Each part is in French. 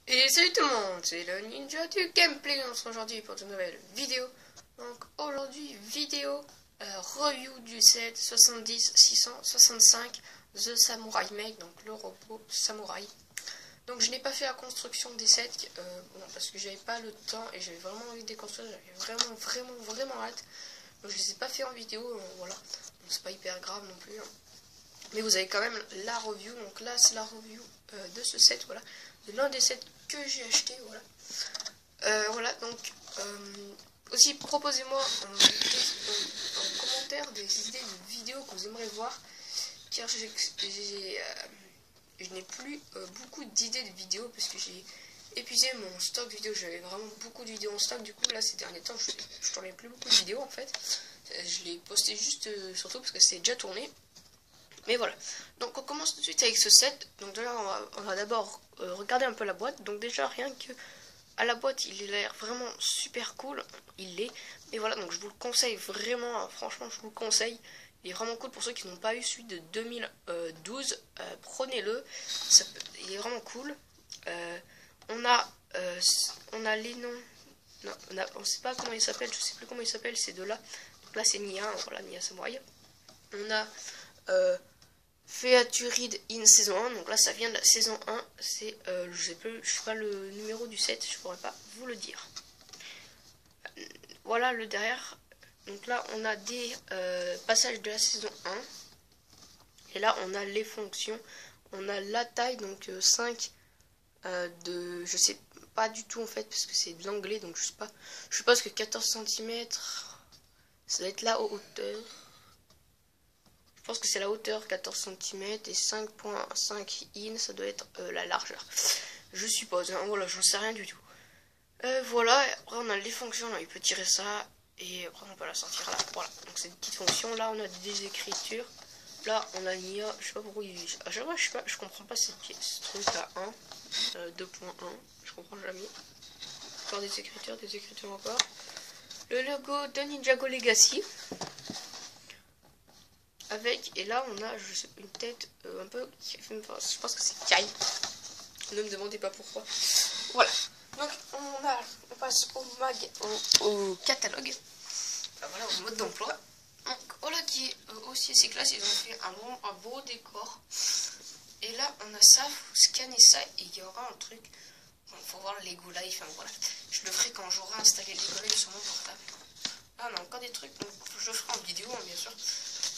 Et salut tout le monde, c'est le Ninja du Gameplay. On se retrouve aujourd'hui pour une nouvelle vidéo. Donc aujourd'hui, vidéo review du set 70-665 The Samurai Make, donc le robot samouraï. Donc je n'ai pas fait la construction des sets parce que j'avais pas le temps et j'avais vraiment envie de déconstruire. J'avais vraiment hâte. Donc je les ai pas fait en vidéo, voilà. C'est pas hyper grave non plus. Mais vous avez quand même la review. Donc là c'est la review de ce set, voilà. De l'un des sets que j'ai acheté, voilà. Voilà, donc aussi proposez-moi en commentaire des idées de vidéos que vous aimeriez voir, car je n'ai plus beaucoup d'idées de vidéos parce que j'ai épuisé mon stock vidéo. J'avais vraiment beaucoup de vidéos en stock. Du coup là ces derniers temps je tournais plus beaucoup de vidéos en fait. Je l'ai posté juste surtout parce que c'est déjà tourné. Mais voilà, donc on commence tout de suite avec ce set. Donc déjà on va d'abord regarder un peu la boîte. Donc déjà rien que à la boîte il a l'air vraiment super cool, il l'est. Et voilà, donc je vous le conseille vraiment, hein, franchement je vous le conseille. Il est vraiment cool pour ceux qui n'ont pas eu celui de 2012, prenez-le, il est vraiment cool. On a les noms, non, on sait pas comment il s'appelle, je sais plus comment il s'appelle, c'est de là. Donc là c'est Nia, voilà, Nia Samurai. On a Featured in saison 1, donc là ça vient de la saison 1, c'est, je sais pas le numéro du set, je pourrais pas vous le dire. Voilà le derrière, donc là on a des passages de la saison 1, et là on a les fonctions, on a la taille, donc 5 je sais pas du tout en fait, parce que c'est de l'anglais, donc je sais pas ce que 14 cm, ça doit être la hauteur. Je pense que c'est la hauteur 14 cm et 5.5 in, ça doit être la largeur. Je suppose, hein, voilà, j'en sais rien du tout. Voilà, après on a les fonctions, là, il peut tirer ça, et après on peut la sortir là. Voilà, donc c'est une petite fonction. Là on a des écritures. Là on a l'IA, je sais pas pourquoi à chaque fois je comprends pas cette pièce, ce truc là 1, 2.1, je comprends jamais. Encore des écritures encore. Le logo de Ninjago Legacy. Avec, et là on a une tête un peu, je pense que c'est Kai, ne me demandez pas pourquoi. Voilà, donc on passe au catalogue, enfin, voilà, au mode d'emploi. Donc voilà qui est aussi assez classe, ils ont fait un beau décor. Et là on a ça, faut scanner ça et il y aura un truc, bon, faut voir le Lego Life, hein, voilà. Je le ferai quand j'aurai installé Lego Life sur mon portable. Là on a encore des trucs, donc je le ferai en vidéo, hein, bien sûr.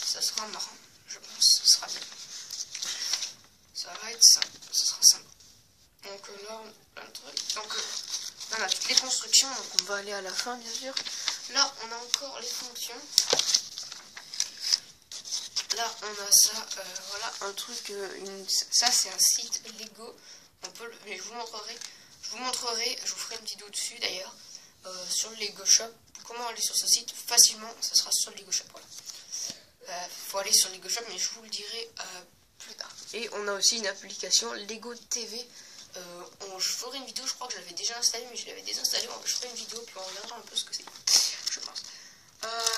Ça sera marrant, je pense, ça sera bien. Ça va être ça, ça sera sympa. Donc là, on a plein de trucs. Donc là, on a toutes les constructions, donc on va aller à la fin, bien sûr. Là, on a encore les fonctions. Là, on a ça, voilà, un truc, ça c'est un site Lego. Mais je vous montrerai, je vous ferai une vidéo dessus d'ailleurs, sur le Lego Shop. Comment aller sur ce site facilement, ça sera sur le Lego Shop, voilà. Faut aller sur Lego Shop, mais je vous le dirai plus tard. Et on a aussi une application Lego TV. Je ferai une vidéo, je crois que je l'avais déjà installée, mais je l'avais désinstallée. Je ferai une vidéo, puis on regardera un peu ce que c'est, je pense.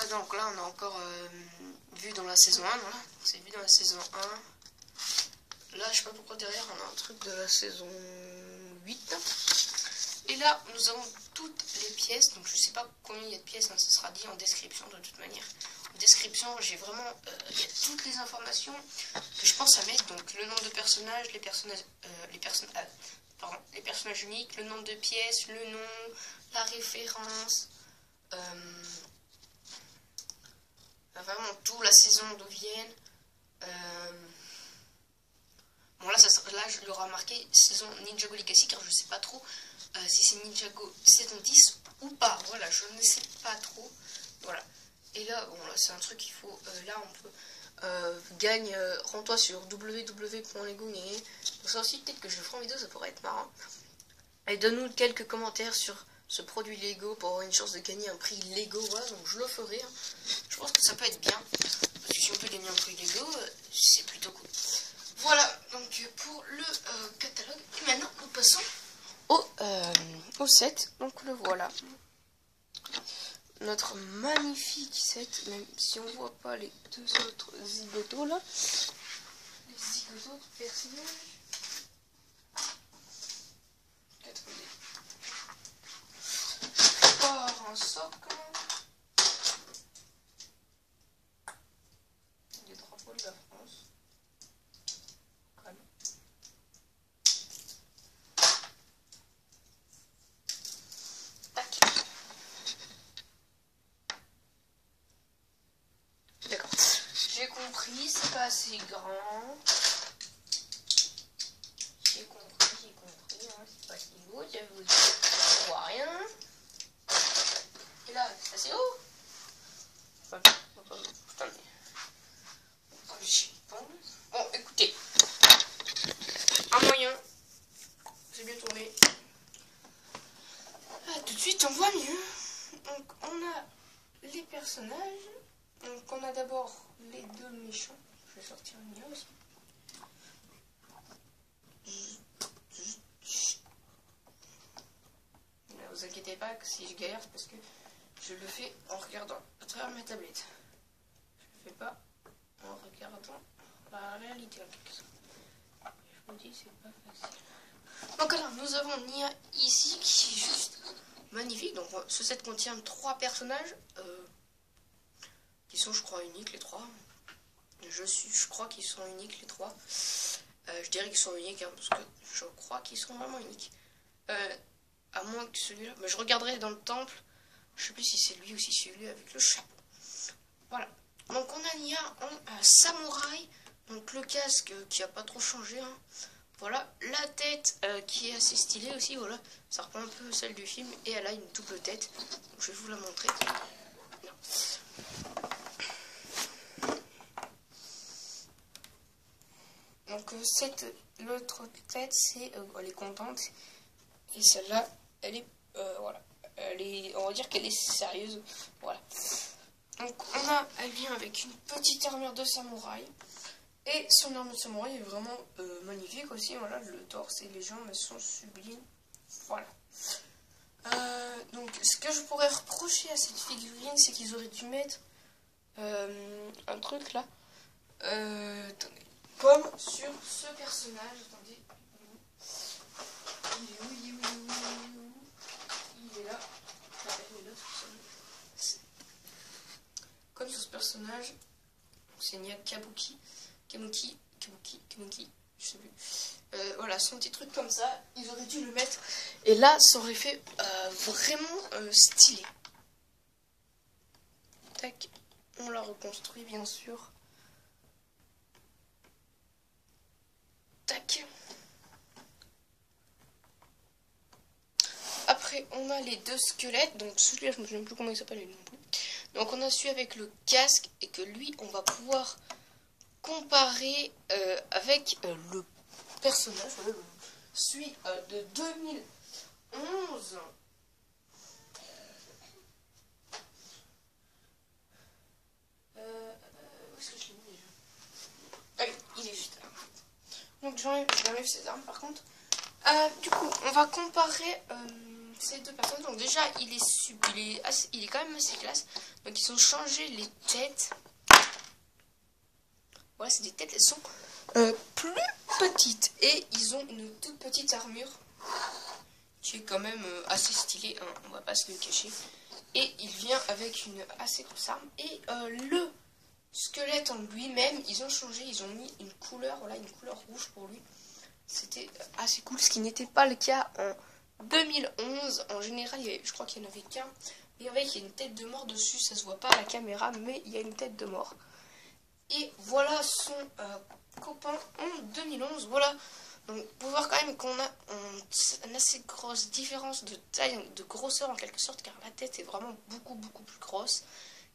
Donc là, on a encore vu dans la saison 1, voilà. C'est vu dans la saison 1. Là, je sais pas pourquoi derrière, on a un truc de la saison 8. Et là, nous avons toutes les pièces. Donc, je sais pas combien il y a de pièces, hein, ça sera dit en description de toute manière. En description, j'ai vraiment, il y a toutes les informations que je pense à mettre. Donc, le nombre de personnages, les personnages uniques, le nombre de pièces, le nom, la référence, vraiment tout, la saison d'où viennent. Bon, là, je l'aurai marqué saison Ninjago Legacy, car je sais pas trop si c'est Ninjago saison 10 ou pas. Voilà, je ne sais pas trop. Voilà. Et là, bon, là, c'est un truc qu'il faut. Là, on peut. Rends-toi sur www.lego. Donc, ça aussi, peut-être que je le ferai en vidéo, ça pourrait être marrant. Et donne-nous quelques commentaires sur ce produit Lego pour avoir une chance de gagner un prix Lego. Voilà, donc je le ferai. Hein. Je pense que ça peut être bien. Parce que si on peut gagner un prix Lego, c'est plutôt cool. Voilà, donc pour le catalogue. Et maintenant, nous passons au set. Donc le voilà. Notre magnifique set, même si on voit pas les deux autres zigotos là. Les zigotos de personnages. compris, c'est pas assez grand. J'ai compris, hein, c'est pas si beau, j'avoue, je vois rien. Et là, c'est assez haut. Putain, j'y pense. Bon, écoutez, un moyen, j'ai bien tourné. Ah, tout de suite, on voit mieux. Donc, on a les personnages. Donc, on a d'abord les deux méchants. Je vais sortir une lien aussi. Ne vous inquiétez pas que si je galère, c'est parce que je le fais en regardant à travers ma tablette. Je le fais pas en regardant la réalité en quelque sorte. Je vous dis, c'est pas facile. Donc alors, nous avons Nia ici qui est juste magnifique. Donc ce set contient 3 personnages qui sont, je crois, uniques les 3. Je crois qu'ils sont uniques les 3. Je dirais qu'ils sont uniques hein, parce que je crois qu'ils sont vraiment uniques. À moins que celui-là, mais je regarderai dans le temple. Je sais plus si c'est lui ou si c'est lui avec le chapeau. Voilà. Donc on a Nia en samouraï. Donc le casque qui a pas trop changé. Hein. Voilà. La tête qui est assez stylée aussi. Voilà. Ça reprend un peu celle du film. Et elle a une double tête. Donc, je vais vous la montrer. Non. Donc l'autre tête, c'est elle est contente. Et celle-là, elle est voilà. On va dire qu'elle est sérieuse. Voilà. Donc on a un lien avec une petite armure de samouraï. Et son armure de samouraï est vraiment magnifique aussi. Voilà, le torse et les jambes sont sublimes. Voilà. Donc ce que je pourrais reprocher à cette figurine, c'est qu'ils auraient dû mettre un truc là. Attendez. Comme sur ce personnage. Attendez. Il est où? Il est là. Comme sur ce personnage, c'est Nia Kabuki, je sais plus. Voilà, son petit truc comme ça, ils auraient dû le mettre. Et là, ça aurait fait vraiment stylé. Tac, on l'a reconstruit bien sûr. Tac. Après, on a les 2 squelettes. Donc celui-là, je ne me souviens plus comment il s'appelle non plus. Donc on a celui avec le casque et que lui, on va pouvoir comparer avec le personnage, celui de 2011. Où est-ce que je l'ai mis déjà? Ah oui, il est juste là. Donc j'enlève ses armes par contre. Du coup, on va comparer ces 2 personnes. Donc déjà, il est quand même assez classe. Donc ils ont changé les têtes. Voilà, c'est des têtes, elles sont plus petites. Et ils ont une toute petite armure qui est quand même assez stylée, hein, on va pas se le cacher. Et il vient avec une assez grosse arme. Et le squelette en lui-même, ils ont changé, ils ont mis une couleur, voilà, une couleur rouge pour lui. C'était assez cool, ce qui n'était pas le cas en 2011. En général, je crois qu'il n'y en avait qu'un. Mais avec, il y a une tête de mort dessus, ça se voit pas à la caméra, mais il y a une tête de mort. Et voilà son copain en 2011. Voilà. Donc, vous pouvez voir quand même qu'on a une assez grosse différence de taille, de grosseur en quelque sorte, car la tête est vraiment beaucoup plus grosse.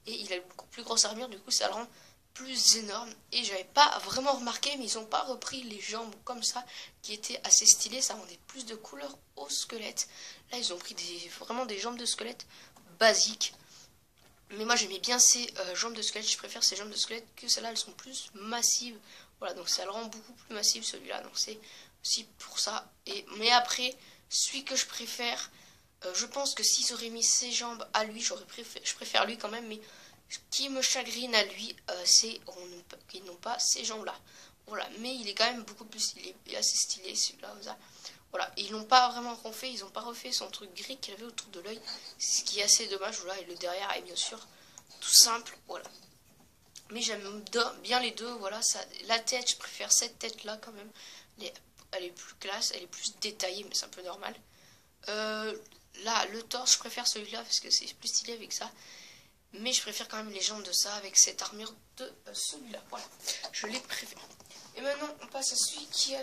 Et il a une beaucoup plus grosse armure, du coup ça le rend plus énorme. Et j'avais pas vraiment remarqué, mais ils ont pas repris les jambes comme ça, qui étaient assez stylées, ça rendait plus de couleur au squelette. Là ils ont pris vraiment des jambes de squelette basiques. Mais moi j'aimais bien ces jambes de squelette, je préfère ces jambes de squelette que celles-là, elles sont plus massives. Voilà, donc ça le rend beaucoup plus massif celui-là, donc c'est aussi pour ça. Mais après, celui que je préfère, je pense que s'ils auraient mis ses jambes à lui, je préfère lui quand même, mais ce qui me chagrine à lui, c'est qu'ils n'ont pas ces jambes-là. Voilà, mais il est quand même beaucoup plus assez stylé celui-là. Voilà, ils l'ont pas vraiment refait, ils n'ont pas refait son truc gris qu'il avait autour de l'œil, ce qui est assez dommage. Voilà, et le derrière est bien sûr tout simple, voilà. Mais j'aime bien les deux, voilà, ça, la tête, je préfère cette tête-là quand même. Elle est plus classe, elle est plus détaillée, mais c'est un peu normal. Là, le torse, je préfère celui-là parce que c'est plus stylé avec ça. Mais je préfère quand même les jambes de ça avec cette armure de celui-là. Voilà, je les préfère. Et maintenant, on passe à celui qui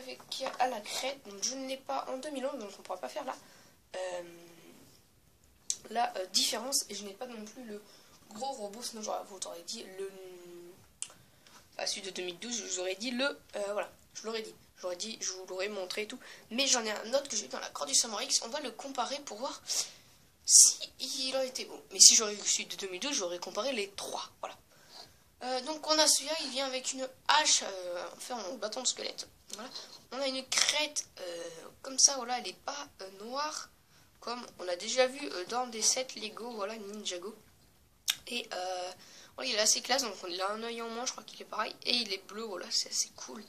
a à la crête. Donc, je ne l'ai pas en 2011, donc on ne pourra pas faire la différence. Et je n'ai pas non plus le gros robot, sinon vous aurais dit le... Enfin, celui de 2012, je vous aurais dit le... voilà, je l'aurais dit. Je vous l'aurais montré et tout. Mais j'en ai un autre que j'ai eu dans la grotte du Samurai X. On va le comparer pour voir si il a été beau. Mais si j'aurais eu celui de 2012, j'aurais comparé les trois. Voilà. Donc on a celui-là, il vient avec une hache, enfin en bâton de squelette. Voilà. On a une crête comme ça, voilà, elle n'est pas noire, comme on a déjà vu dans des sets Lego, voilà, Ninjago. Et voilà, il est assez classe, donc il a un œil en moins, je crois qu'il est pareil. Et il est bleu, voilà, c'est assez cool.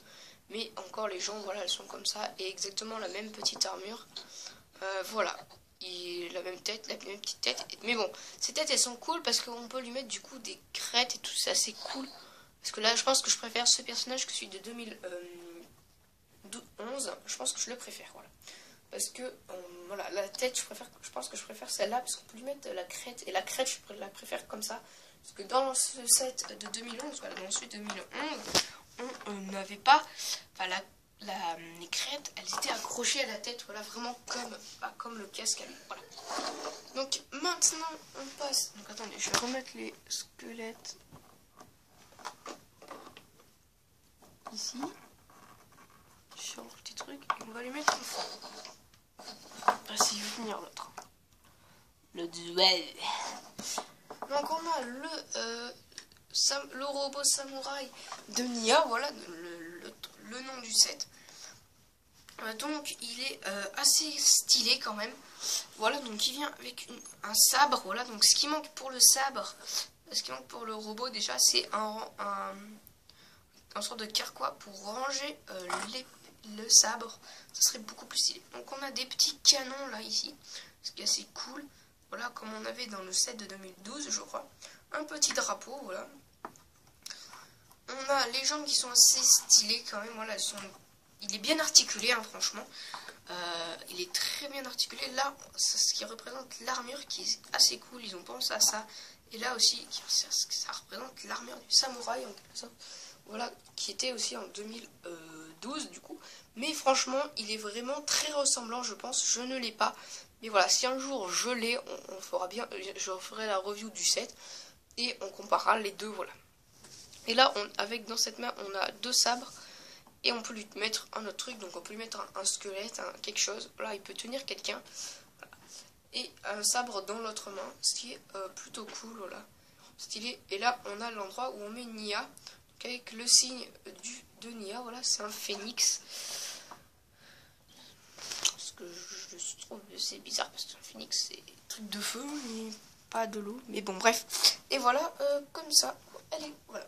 Mais encore les jambes, voilà, elles sont comme ça, et exactement la même petite armure. Voilà. La même tête, la même petite tête. Mais bon, ces têtes elles sont cool parce qu'on peut lui mettre du coup des crêtes et tout, c'est assez cool. Parce que là, je pense que je préfère ce personnage que celui de 2011. Je pense que je le préfère, voilà. Parce que, voilà, la tête, je pense que je préfère celle-là parce qu'on peut lui mettre la crête. Et la crête, je la préfère comme ça. Parce que dans ce set de 2011, voilà, dans celui de 2011, on n'avait pas, enfin, les crêtes, elles étaient accrochées à la tête, voilà, vraiment comme le casque à lui, voilà. Donc maintenant on passe, donc attendez, je vais remettre les squelettes ici, sur le petit truc, et on va les mettre en fond. Ah, si je veux finir l'autre. Le duel. Donc on a le robot samouraï de Nia, voilà le nom du set. Donc il est assez stylé quand même. Voilà, donc il vient avec un sabre. Voilà, donc ce qui manque pour le sabre, ce qui manque pour le robot déjà, c'est un sorte de carquois pour ranger le sabre. Ça serait beaucoup plus stylé. Donc on a des petits canons là ici, ce qui est assez cool. Voilà, comme on avait dans le set de 2012, je crois. Un petit drapeau, voilà. On a les jambes qui sont assez stylées quand même. Voilà, il est bien articulé, hein, franchement. Il est très bien articulé. Là, ce qui représente l'armure qui est assez cool. Ils ont pensé à ça. Et là aussi, ça représente l'armure du samouraï en quelque sorte. Voilà, qui était aussi en 2012 du coup. Mais franchement, il est vraiment très ressemblant, je pense. Je ne l'ai pas. Mais voilà, si un jour je l'ai, on fera bien. Je ferai la review du set. Et on comparera les deux, voilà. Et là, dans cette main, on a deux sabres. Et on peut lui mettre un autre truc. Donc on peut lui mettre un squelette, quelque chose. Là, il peut tenir quelqu'un. Voilà. Et un sabre dans l'autre main. Ce qui est plutôt cool, voilà. Stylé. Et là, on a l'endroit où on met Nia. Donc avec le signe de Nia. Voilà, c'est un phénix. Parce que je trouve que c'est bizarre. Parce qu'un phénix, c'est un truc de feu. Mais pas de l'eau. Mais bon, bref. Et voilà, comme ça. Allez, voilà.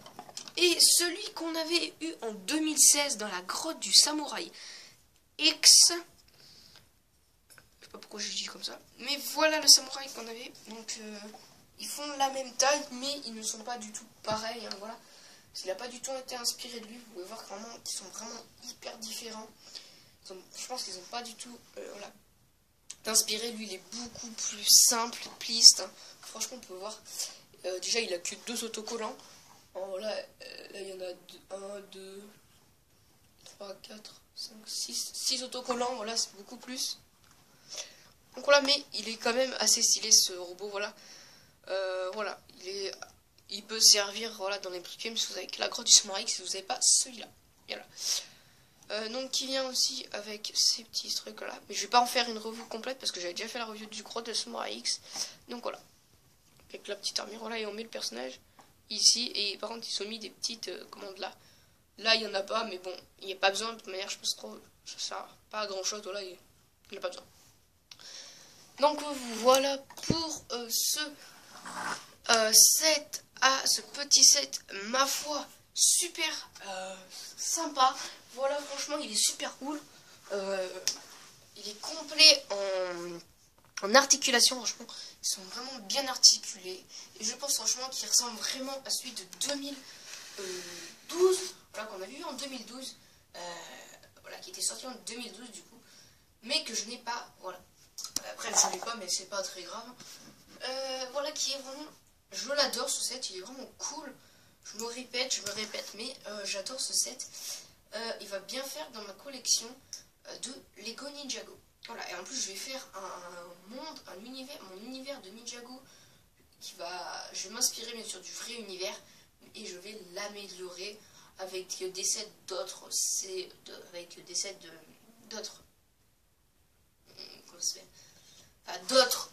Et celui qu'on avait eu en 2016 dans la grotte du Samouraï X. Je sais pas pourquoi je dis comme ça. Mais voilà le samouraï qu'on avait. Donc ils font la même taille, mais ils ne sont pas du tout pareils. Hein, voilà. Il n'a pas du tout été inspiré de lui. Vous pouvez voir vraiment qu'ils sont vraiment hyper différents. Je pense qu'ils n'ont pas du tout voilà, inspiré. Lui, il est beaucoup plus simple, pliste. Hein. Franchement, on peut voir. Déjà, il a que 2 autocollants. Oh, là, il y en a 1, 2, 3, 4, 5, 6 autocollants. Voilà, c'est beaucoup plus. Donc voilà, mais il est quand même assez stylé ce robot. Voilà, voilà, il peut servir voilà, dans les petits games si vous avez la grotte du Samouraï si vous n'avez pas celui-là. Voilà. Donc qui vient aussi avec ces petits trucs là. Mais je vais pas en faire une review complète parce que j'avais déjà fait la review du grotte de Samouraï X. Donc voilà. Avec la petite armure, voilà, et on met le personnage ici. Et par contre, ils sont mis des petites commandes là. Là, il n'y en a pas, mais bon, il n'y a pas besoin. De toute manière, je pense trop. Ça sert pas à grand chose. Voilà, il n'y a pas besoin. Donc voilà pour ce petit set, ma foi, super sympa. Voilà, franchement, il est super cool. Il est complet en articulation, franchement. Ils sont vraiment bien articulés. Et je pense franchement qu'il ressemble vraiment à celui de 2012. Voilà, qu'on a vu en 2012. Voilà, qui était sorti en 2012 du coup. Mais que je n'ai pas, voilà. Après, je ne l'ai pas, mais c'est pas très grave. Voilà, qui est vraiment Je l'adore ce set, il est vraiment cool. Je me répète, mais j'adore ce set. Il va bien faire dans ma collection de Lego Ninjago. Voilà, et en plus je vais faire mon univers de Ninjago je vais m'inspirer bien sûr du vrai univers et je vais l'améliorer avec des sets d'autres, avec des sets d'autres, comment ça s'appelle, enfin d'autres,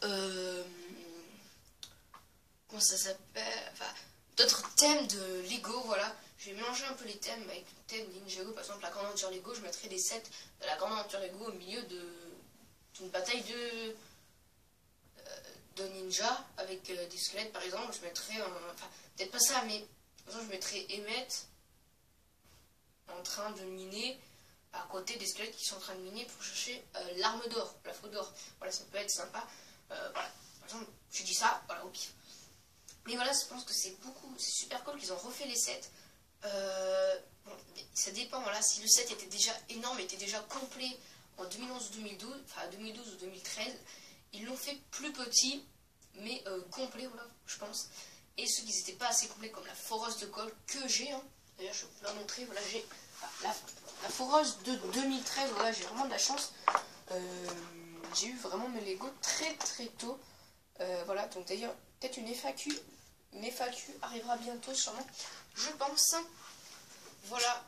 comment ça s'appelle, enfin d'autres thèmes de Lego, voilà. Je vais mélanger un peu les thèmes avec le thème de Ninjago, par exemple la grande aventure Lego, je mettrai des sets de la grande aventure Lego au milieu d'une bataille de ninja avec des squelettes par exemple. Je mettrai, enfin peut-être pas ça, mais par exemple je mettrai Emmett en train de miner à côté des squelettes qui sont en train de miner pour chercher l'arme d'or, la faux d'or. Voilà, ça peut être sympa. Voilà, par exemple, je dis ça, voilà, au pif. Mais voilà, je pense que c'est super cool qu'ils ont refait les sets. Bon, ça dépend, voilà, si le set était déjà énorme, était déjà complet en 2011 ou 2012, enfin 2012 ou 2013, ils l'ont fait plus petit, mais complet, voilà, je pense. Et ceux qui n'étaient pas assez complets, comme la foreuse de colle, que j'ai, hein. D'ailleurs, je peux la montrer, voilà, j'ai la foreuse de 2013, voilà, j'ai vraiment de la chance. J'ai eu vraiment mes Lego très très tôt. Voilà, donc d'ailleurs, peut-être une FAQ arrivera bientôt, sûrement, je pense. Voilà,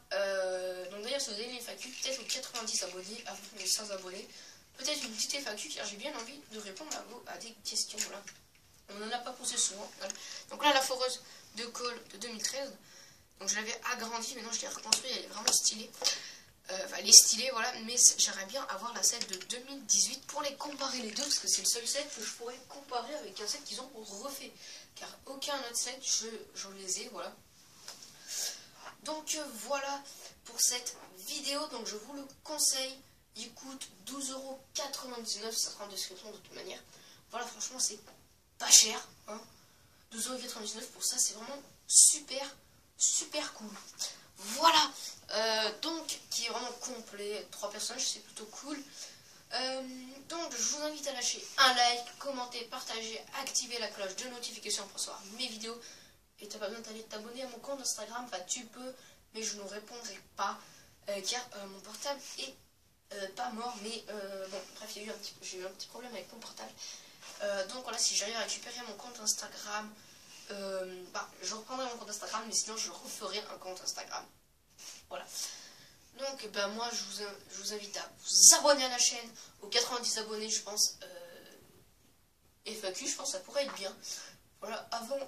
donc d'ailleurs, si vous avez une FAQ, peut-être aux 90 abonnés, avant les 100 abonnés, peut-être une petite FAQ, car j'ai bien envie de répondre à des questions, voilà. On n'en a pas posé souvent. Voilà. Donc là, la foreuse de colle de 2013, donc je l'avais agrandie, maintenant je l'ai reconstruite, elle est vraiment stylée. Enfin, elle est stylée, voilà, mais j'aimerais bien avoir la set de 2018 pour les comparer les deux, parce que c'est le seul set que je pourrais comparer avec un set qu'ils ont refait. Car aucun autre set, je les ai, voilà. Donc voilà pour cette vidéo, donc je vous le conseille. Il coûte 12,99 €, ça sera en description de toute manière. Voilà, franchement, c'est pas cher, hein. 12,99 € pour ça, c'est vraiment super cool. Voilà, donc qui est vraiment complet, 3 personnages, c'est plutôt cool. Donc je vous invite à lâcher un like, commenter, partager, activer la cloche de notification pour recevoir mes vidéos. Et tu n'as pas besoin d'aller t'abonner à mon compte Instagram, enfin tu peux, mais je ne répondrai pas, car mon portable est pas mort, mais bon, bref, j'ai eu un petit problème avec mon portable. Donc voilà, si j'arrive à récupérer mon compte Instagram, je reprendrai mon compte Instagram, mais sinon je referai un compte Instagram. Voilà. Donc moi je vous invite à vous abonner à la chaîne, aux 90 abonnés je pense, FAQ je pense que ça pourrait être bien. Voilà, avant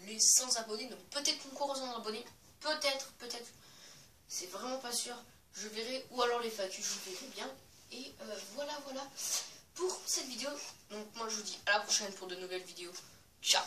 les 100 abonnés, donc peut-être concours aux 100 abonnés, peut-être, c'est vraiment pas sûr, je verrai, ou alors les FAQ je verrai bien. Et voilà pour cette vidéo, donc moi je vous dis à la prochaine pour de nouvelles vidéos, ciao.